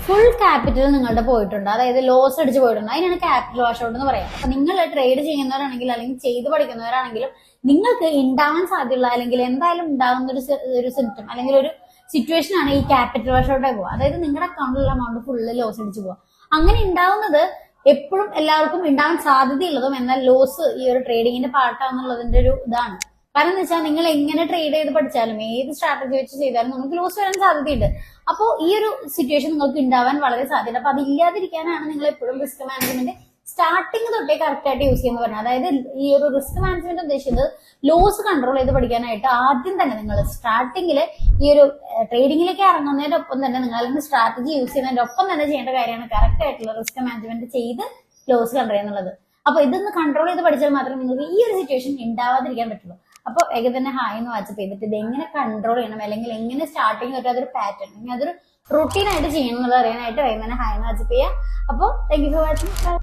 Full capital നിങ്ങളുടെ പോയിട്ടുണ്ട്, അതായത് ലോസ് അടിച്ച് പോയിട്ടുണ്ട്, അതിനാണ് ക്യാപിറ്റൽ വാഷ് ഔട്ട് എന്ന് പറയാം. അപ്പൊ നിങ്ങൾ ട്രേഡ് ചെയ്യുന്നവരാണെങ്കിൽ അല്ലെങ്കിൽ ചെയ്ത് പഠിക്കുന്നവരാണെങ്കിലും നിങ്ങൾക്ക് ഉണ്ടാവാൻ സാധ്യതയുള്ള അല്ലെങ്കിൽ എന്തായാലും ഉണ്ടാകുന്ന ഒരു സിംറ്റം അല്ലെങ്കിൽ ഒരു സിറ്റുവേഷൻ ആണ് ഈ ക്യാപിറ്റൽ വാഷ് ഔട്ട് ആയി പോകുക. അതായത് നിങ്ങളുടെ അക്കൗണ്ടിലുള്ള എമൗണ്ട് ഫുള്ള് ലോസ് അടിച്ച് പോവുക. അങ്ങനെ ഉണ്ടാവുന്നത് എപ്പോഴും എല്ലാവർക്കും ഉണ്ടാവാൻ സാധ്യതയുള്ളതും എന്നാൽ ലോസ് ഈ ഒരു ട്രേഡിങ്ങിന്റെ പാർട്ടാണെന്നുള്ളതിന്റെ ഒരു ഇതാണ്. കാരണം എന്ന് വെച്ചാൽ നിങ്ങൾ എങ്ങനെ ട്രേഡ് ചെയ്ത് പഠിച്ചാലും ഏത് സ്ട്രാറ്റജി വെച്ച് ചെയ്താലും നമുക്ക് ലോസ് വരാൻ സാധ്യതയുണ്ട്. അപ്പോൾ ഈ ഒരു സിറ്റുവേഷൻ നിങ്ങൾക്ക് ഉണ്ടാവാൻ വളരെ സാധ്യത. അപ്പൊ അത് ഇല്ലാതിരിക്കാനാണ് നിങ്ങൾ എപ്പോഴും റിസ്ക് മാനേജ്മെന്റ് സ്റ്റാർട്ടിങ് തൊട്ടേ കറക്റ്റ് ആയിട്ട് യൂസ് ചെയ്യുന്ന പറഞ്ഞത്. അതായത് ഈ ഒരു റിസ്ക് മാനേജ്മെന്റ് ഉദ്ദേശിച്ചത് ലോസ് കൺട്രോൾ ചെയ്ത് പഠിക്കാനായിട്ട് ആദ്യം തന്നെ നിങ്ങൾ സ്റ്റാർട്ടിങ്ങിൽ ഈ ഒരു ട്രേഡിങ്ങിലേക്ക് ഇറങ്ങുന്നതിന്റെ ഒപ്പം തന്നെ നിങ്ങൾ അല്ലെങ്കിൽ സ്ട്രാറ്റജി യൂസ് ചെയ്യുന്നതിന്റെ ഒപ്പം തന്നെ ചെയ്യേണ്ട കാര്യമാണ് കറക്റ്റ് ആയിട്ടുള്ള റിസ്ക് മാനേജ്മെന്റ് ചെയ്ത് ലോസ് കൺട്രോൾ ചെയ്യുന്നുള്ളത്. അപ്പൊ ഇതൊന്ന് കൺട്രോൾ ചെയ്ത് പഠിച്ചാൽ മാത്രമേ നിങ്ങൾക്ക് ഈ ഒരു സിറ്റുവേഷൻ ഉണ്ടാവാതിരിക്കാൻ പറ്റുള്ളൂ. അപ്പൊ വേഗം തന്നെ ഹായ് എന്ന് വാട്സപ്പ് ചെയ്തിട്ട് ഇത് എങ്ങനെ കൺട്രോൾ ചെയ്യണം അല്ലെങ്കിൽ എങ്ങനെ സ്റ്റാർട്ടിങ് തൊട്ട് അതൊരു പാറ്റേൺ അല്ലെങ്കിൽ അതൊരു റൂട്ടീൻ ആയിട്ട് ചെയ്യണം എന്നുള്ളത് അറിയാനായിട്ട് വേഗം തന്നെ ഹായ് എന്ന് വാട്സപ്പ് ചെയ്യാം. അപ്പോൾ താങ്ക് യു ഫോർ വാച്ചിങ്.